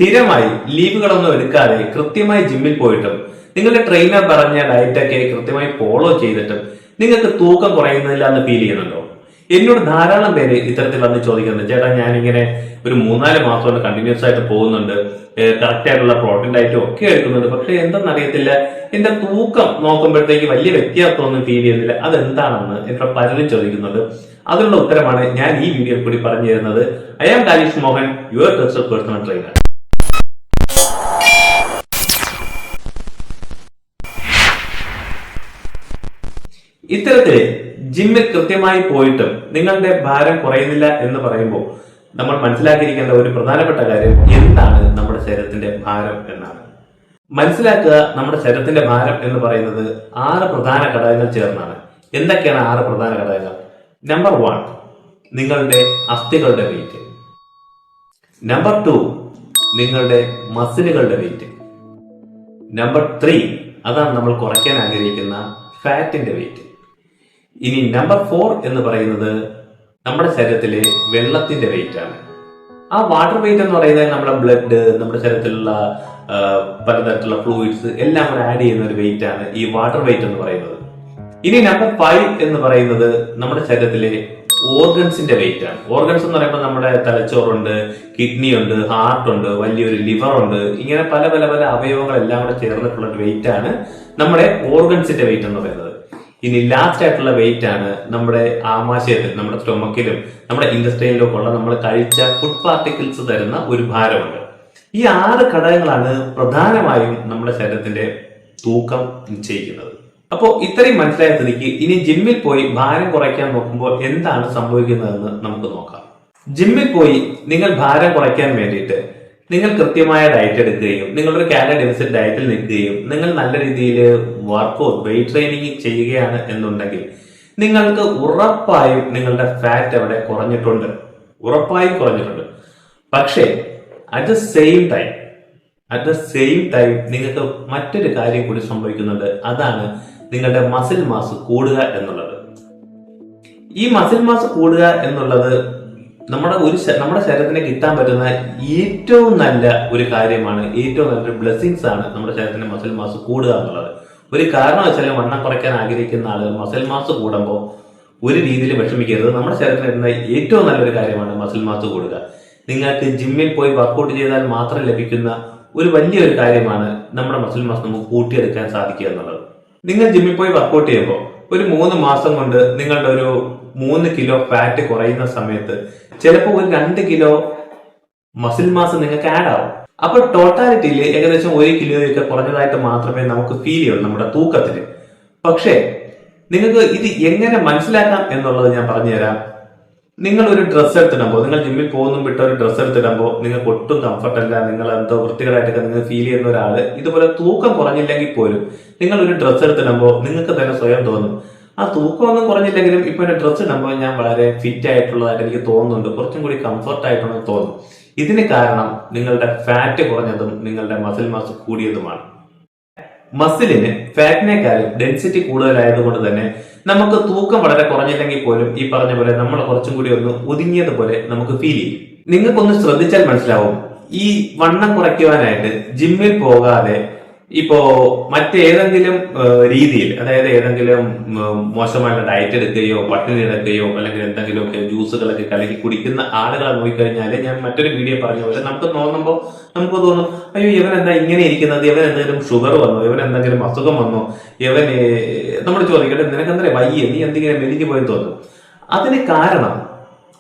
സ്ഥിരമായി ലീവുകളൊന്നും എടുക്കാതെ കൃത്യമായി ജിമ്മിൽ പോയിട്ടും നിങ്ങളുടെ ട്രെയിനർ പറഞ്ഞ ഡയറ്റൊക്കെ കൃത്യമായി ഫോളോ ചെയ്തിട്ടും നിങ്ങൾക്ക് തൂക്കം കുറയുന്നില്ല എന്ന് ഫീൽ ചെയ്യുന്നുണ്ടോ? എന്നോട് ധാരാളം പേര് ഇത്തരത്തിൽ വന്ന് ചോദിക്കുന്നുണ്ട്, ചേട്ടാ ഞാനിങ്ങനെ ഒരു 3-4 മാസം കൊണ്ട് കണ്ടിന്യൂസ് ആയിട്ട് പോകുന്നുണ്ട്, കറക്റ്റ് ആയിട്ടുള്ള പ്രോട്ടീൻ ഡയറ്റും ഒക്കെ എടുക്കുന്നുണ്ട്, പക്ഷെ എന്തെന്നറിയത്തില്ല, എന്റെ തൂക്കം നോക്കുമ്പോഴത്തേക്ക് വലിയ വ്യത്യാസമൊന്നും ഫീൽ ചെയ്യുന്നില്ല, അതെന്താണെന്ന് എന്നോട് പലരും ചോദിക്കുന്നുണ്ട്. അതിനുള്ള ഉത്തരമാണ് ഞാൻ ഈ വീഡിയോയിൽ കൂടി പറഞ്ഞു തരുന്നത്. I am Kalish Mohan, your trusted personal trainer. ഇത്തരത്തില് ജിമ്മിൽ കൃത്യമായി പോയിട്ടും നിങ്ങളുടെ ഭാരം കുറയുന്നില്ല എന്ന് പറയുമ്പോൾ നമ്മൾ മനസ്സിലാക്കിയിരിക്കേണ്ട ഒരു പ്രധാനപ്പെട്ട കാര്യം എന്താണ് നമ്മുടെ ശരീരത്തിന്റെ ഭാരം എന്നാണ്. മനസ്സിലാക്കുക, നമ്മുടെ ശരീരത്തിന്റെ ഭാരം എന്ന് പറയുന്നത് 6 പ്രധാന ഘടകങ്ങൾ ചേർന്നാണ്. എന്തൊക്കെയാണ് 6 പ്രധാന ഘടകങ്ങൾ? നമ്പർ 1, നിങ്ങളുടെ അസ്ഥികളുടെ വെയിറ്റ്. നമ്പർ 2, നിങ്ങളുടെ മസിലുകളുടെ വെയിറ്റ്. നമ്പർ 3, അതാണ് നമ്മൾ കുറയ്ക്കാൻ ആഗ്രഹിക്കുന്ന ഫാറ്റിന്റെ വെയിറ്റ്. ഇനി നമ്പർ 4 എന്ന് പറയുന്നത് നമ്മുടെ ശരീരത്തിലെ വെള്ളത്തിന്റെ വെയിറ്റ് ആണ്. ആ വാട്ടർ വെയിറ്റ് എന്ന് പറയുന്നത് നമ്മുടെ ബ്ലഡ്, നമ്മുടെ ശരീരത്തിലുള്ള പലതരത്തിലുള്ള ഫ്ലൂയിഡ്സ് എല്ലാം കൂടെ ആഡ് ചെയ്യുന്ന ഒരു വെയിറ്റ് ആണ് ഈ വാട്ടർ വെയിറ്റ് എന്ന് പറയുന്നത്. ഇനി നമ്പർ 5 എന്ന് പറയുന്നത് നമ്മുടെ ശരീരത്തിലെ ഓർഗൻസിന്റെ വെയിറ്റ് ആണ്. ഓർഗൻസ് എന്ന് പറയുമ്പോൾ നമ്മുടെ തലച്ചോറുണ്ട്, കിഡ്നി ഉണ്ട്, ഹാർട്ട് ഉണ്ട്, വലിയൊരു ലിവർ ഉണ്ട്, ഇങ്ങനെ പല പല പല അവയവങ്ങളെല്ലാം കൂടെ ചേർന്നിട്ടുള്ള ഒരു വെയിറ്റ് ആണ് നമ്മുടെ ഓർഗൻസിന്റെ വെയിറ്റ് എന്ന് പറയുന്നത്. ഇനി ലാസ്റ്റ് ആയിട്ടുള്ള വെയിറ്റ് ആണ് നമ്മുടെ ആമാശയത്തിൽ, നമ്മുടെ സ്റ്റൊമക്കിലും നമ്മുടെ ഇൻഡസ്ട്രിയിലും ഒക്കെ ഉള്ള നമ്മൾ കഴിച്ച ഫുഡ് പാർട്ടിക്കിൾസ് തരുന്ന ഒരു ഭാരമുണ്ട്. ഈ 6 ഘടകങ്ങളാണ് പ്രധാനമായും നമ്മുടെ ശരീരത്തിന്റെ തൂക്കം നിശ്ചയിക്കുന്നത്. അപ്പോൾ ഇത്രയും മനസ്സിലായ സ്ഥിതിക്ക് ഇനി ജിമ്മിൽ പോയി ഭാരം കുറയ്ക്കാൻ നോക്കുമ്പോൾ എന്താണ് സംഭവിക്കുന്നതെന്ന് നമുക്ക് നോക്കാം. ജിമ്മിൽ പോയി നിങ്ങൾ ഭാരം കുറയ്ക്കാൻ വേണ്ടിയിട്ട് നിങ്ങൾ കൃത്യമായ ഡയറ്റ് എടുക്കുകയും നിങ്ങളൊരു കാലറി ഡെഫിസിറ്റ് ഡയറ്റിൽ നിൽക്കുകയും നിങ്ങൾ നല്ല രീതിയിൽ വർക്കൗട്ട് വെയിറ്റ് ട്രെയിനിങ് ചെയ്യുകയാണ് എന്നുണ്ടെങ്കിൽ നിങ്ങൾക്ക് ഉറപ്പായും നിങ്ങളുടെ ഫാറ്റ് അവിടെ കുറഞ്ഞിട്ടുണ്ട്, ഉറപ്പായും കുറഞ്ഞിട്ടുണ്ട്. പക്ഷേ അറ്റ് ദ സെയിം ടൈം നിങ്ങൾക്ക് മറ്റൊരു കാര്യം കൂടി സംഭവിക്കുന്നുണ്ട്. അതാണ് നിങ്ങളുടെ മസിൽ മാസ് കൂടുക എന്നുള്ളത്. ഈ മസിൽ മാസ് കൂടുക എന്നുള്ളത് നമ്മുടെ ശരീരത്തിന് കിട്ടാൻ പറ്റുന്ന ഏറ്റവും നല്ല ഒരു കാര്യമാണ്, ഏറ്റവും നല്ലൊരു ബ്ലെസ്സിങ്സ് ആണ് നമ്മുടെ ശരീരത്തിന്റെ മസിൽ മാസ് കൂടുക എന്നുള്ളത്. ഒരു കാരണവശാലും വണ്ണം കുറയ്ക്കാൻ ആഗ്രഹിക്കുന്ന ആളുകൾ മസിൽ മാസ് കൂടുമ്പോൾ ഒരു രീതിയിൽ വിഷമിക്കരുത്. നമ്മുടെ ശരീരത്തിന് കിട്ടുന്ന ഏറ്റവും നല്ലൊരു കാര്യമാണ് മസിൽ മാസ് കൂടുക. നിങ്ങൾക്ക് ജിമ്മിൽ പോയി വർക്കൗട്ട് ചെയ്താൽ മാത്രം ലഭിക്കുന്ന ഒരു വലിയൊരു കാര്യമാണ് നമ്മുടെ മസിൽ മാസ് നമുക്ക് കൂട്ടിയെടുക്കാൻ സാധിക്കുക എന്നുള്ളത്. നിങ്ങൾ ജിമ്മിൽ പോയി വർക്കൗട്ട് ചെയ്യുമ്പോൾ ഒരു 3 മാസം കൊണ്ട് നിങ്ങളുടെ ഒരു 3 കിലോ ഫാറ്റ് കുറയുന്ന സമയത്ത് ചിലപ്പോൾ ഒരു 2 കിലോ മസിൽ മാസ് നിങ്ങൾക്ക് ആഡ് ആവും. അപ്പൊ ടോട്ടാലിറ്റിയിൽ ഏകദേശം 1 കിലോയൊക്കെ കുറഞ്ഞതായിട്ട് മാത്രമേ നമുക്ക് ഫീൽ ചെയ്യുള്ളൂ നമ്മുടെ തൂക്കത്തിന്. പക്ഷേ നിങ്ങൾക്ക് ഇത് എങ്ങനെ മനസ്സിലാക്കാം എന്നുള്ളത് ഞാൻ പറഞ്ഞുതരാം. നിങ്ങൾ ഒരു ഡ്രസ്സ് എടുത്തിടുമ്പോൾ, നിങ്ങൾ ജിമ്മിൽ പോകുന്നു വിട്ട ഒരു ഡ്രസ്സ് എടുത്തിടുമ്പോൾ നിങ്ങൾക്ക് ഒട്ടും കംഫർട്ട് അല്ല, നിങ്ങൾ എന്തോ വൃത്തികേടായിട്ടൊക്കെ നിങ്ങൾ ഫീൽ ചെയ്യുന്ന ഒരാള് ഇതുപോലെ തൂക്കം കുറഞ്ഞില്ലെങ്കിൽ പോലും നിങ്ങൾ ഒരു ഡ്രസ്സ് എടുത്തിടുമ്പോൾ നിങ്ങൾക്ക് തന്നെ സ്വയം തോന്നും, ആ തൂക്കമൊന്നും കുറഞ്ഞില്ലെങ്കിലും ഇപ്പൊ ഒരു ഡ്രസ്സ് ഇടുമ്പോൾ ഞാൻ വളരെ ഫിറ്റ് ആയിട്ടുള്ളതായിട്ട് എനിക്ക് തോന്നുന്നുണ്ട്, കുറച്ചും കൂടി കംഫർട്ട് ആയിട്ടുണ്ടെന്ന് തോന്നും. ഇതിന് കാരണം നിങ്ങളുടെ ഫാറ്റ് കുറഞ്ഞതും നിങ്ങളുടെ മസിൽ മാസ് കൂടിയതുമാണ്. മസിലിന് ഫാറ്റിനേക്കാളും ഡെൻസിറ്റി കൂടുതലായതുകൊണ്ട് തന്നെ നമുക്ക് തൂക്കം വളരെ കുറഞ്ഞില്ലെങ്കിൽ പോലും ഈ പറഞ്ഞ പോലെ നമ്മൾ കുറച്ചും കൂടി ഒന്ന് ഒതുങ്ങിയതുപോലെ നമുക്ക് ഫീൽ ചെയ്യും. നിങ്ങൾക്കൊന്ന് ശ്രദ്ധിച്ചാൽ മനസ്സിലാവും, ഈ വണ്ണം കുറയ്ക്കുവാനായിട്ട് ജിമ്മിൽ പോകാതെ ഇപ്പോ മറ്റേതെങ്കിലും രീതിയിൽ, അതായത് ഏതെങ്കിലും മോശമായിട്ട് ഡയറ്റ് എടുക്കുകയോ പട്ടിണി എടുക്കുകയോ അല്ലെങ്കിൽ എന്തെങ്കിലുമൊക്കെ ജ്യൂസുകളൊക്കെ കലക്കി കുടിക്കുന്ന ആളുകളെ നോക്കിക്കഴിഞ്ഞാൽ, ഞാൻ മറ്റൊരു വീഡിയോ പറഞ്ഞ പോലെ നമുക്ക് തോന്നുമ്പോൾ നമുക്ക് തോന്നും, അയ്യോ ഇവൻ എന്താ ഇങ്ങനെ ഇരിക്കുന്നത്, ഇവൻ എന്തെങ്കിലും ഷുഗർ വന്നോ, ഇവൻ എന്തെങ്കിലും അസുഖം വന്നോ, ഇവന് നമ്മൾ ചോദിക്കട്ടെ നിനക്ക് എന്താ വയ്യ, നീ എന്തെങ്കിലും മെലിഞ്ഞു പോയെന്ന് തോന്നും. അതിന് കാരണം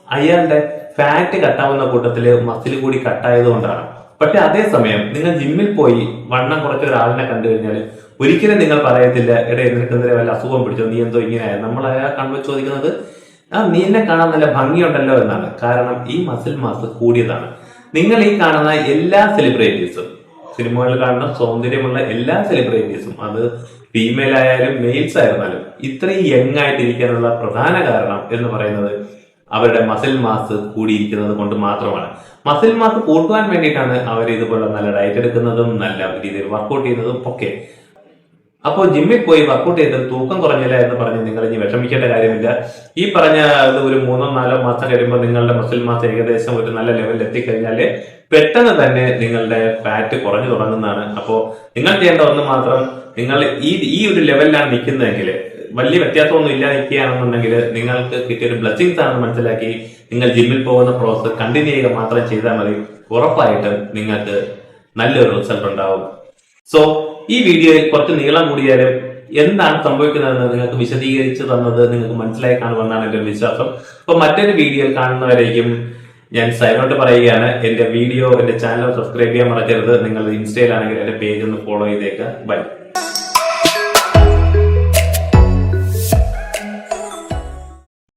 അയാളുടെ ഫാറ്റ് കട്ടാവുന്ന കൂട്ടത്തില് മസിൽ കൂടി കട്ടായത് കൊണ്ടാണ്. പക്ഷെ അതേസമയം നിങ്ങൾ ജിമ്മിൽ പോയി വണ്ണം കുറച്ച ഒരാളിനെ കണ്ടു കഴിഞ്ഞാൽ ഒരിക്കലും നിങ്ങൾ പറയത്തില്ല, എടേ നിനക്ക് എന്തെങ്കിലും വല്ല അസുഖം പിടിച്ചോ, നീ എന്തോ ഇങ്ങനെയായ. നമ്മൾ അയാൾ കണ്ടു ചോദിക്കുന്നത്, നീ എന്നെ കാണാൻ നല്ല ഭംഗിയുണ്ടല്ലോ എന്നാണ്. കാരണം ഈ മസിൽ മാസ് കൂടിയതാണ്. നിങ്ങൾ ഈ കാണുന്ന എല്ലാ സെലിബ്രിറ്റീസും, സിനിമകളിൽ കാണുന്ന സൗന്ദര്യമുള്ള എല്ലാ സെലിബ്രിറ്റീസും, അത് ഫീമെയിൽ ആയാലും മെയിൽസ് ആയിരുന്നാലും ഇത്രയും യങ് ആയിട്ടിരിക്കാനുള്ള പ്രധാന കാരണം എന്ന് പറയുന്നത് അവരുടെ മസിൽ മാസ് കൂടിയിരിക്കുന്നത് കൊണ്ട് മാത്രമാണ്. മസിൽ മാസ് കൂട്ടുവാൻ വേണ്ടിയിട്ടാണ് അവർ ഇതുപോലെ നല്ല ഡയറ്റ് എടുക്കുന്നതും നല്ല രീതിയിൽ വർക്കൗട്ട് ചെയ്യുന്നതും ഒക്കെ. അപ്പോൾ ജിമ്മിൽ പോയി വർക്കൗട്ട് ചെയ്ത് തൂക്കം കുറഞ്ഞില്ല എന്ന് പറഞ്ഞ് നിങ്ങൾ ഇനി വിഷമിക്കേണ്ട കാര്യമില്ല. ഈ പറഞ്ഞ ഒരു 3-4 മാസം കഴിയുമ്പോൾ നിങ്ങളുടെ മസിൽ മാസ് ഏകദേശം ഒരു നല്ല ലെവലിൽ എത്തിക്കഴിഞ്ഞാല് പെട്ടെന്ന് തന്നെ നിങ്ങളുടെ ഫാറ്റ് കുറഞ്ഞു തുടങ്ങുന്നതാണ്. അപ്പോൾ നിങ്ങൾ ചെയ്യേണ്ട ഒന്ന് മാത്രം, നിങ്ങൾ ഈ ഒരു ലെവലിലാണ് നിൽക്കുന്നതെങ്കിൽ, വലിയ വ്യത്യാസമൊന്നും ഇല്ല നിൽക്കുകയാണെന്നുണ്ടെങ്കിൽ നിങ്ങൾക്ക് കിട്ടിയൊരു ബ്ലെസ്സിങ്സ് ആണെന്ന് മനസ്സിലാക്കി നിങ്ങൾ ജിമ്മിൽ പോകുന്ന പ്രോസസ് കണ്ടിന്യൂ ചെയ്യുക മാത്രം ചെയ്താൽ മതി. ഉറപ്പായിട്ടും നിങ്ങൾക്ക് നല്ലൊരു റിസൾട്ട് ഉണ്ടാവും. സോ ഈ വീഡിയോയിൽ കുറച്ച് നീളം കൂടിയാലും എന്താണ് സംഭവിക്കുന്നതെന്ന് നിങ്ങൾക്ക് വിശദീകരിച്ചു തന്നത് നിങ്ങൾക്ക് മനസ്സിലായി കാണുമെന്നാണ് എന്റെ വിശ്വാസം. അപ്പൊ മറ്റൊരു വീഡിയോയിൽ കാണുന്നവരേക്കും ഞാൻ സൈനോട്ട് പറയുകയാണ്. എന്റെ ചാനൽ സബ്സ്ക്രൈബ് ചെയ്യാൻ മറക്കരുത്. നിങ്ങൾ ഇൻസ്റ്റയിലാണെങ്കിൽ എന്റെ പേജ് ഒന്ന് ഫോളോ ചെയ്തേക്കുക. ബൈ.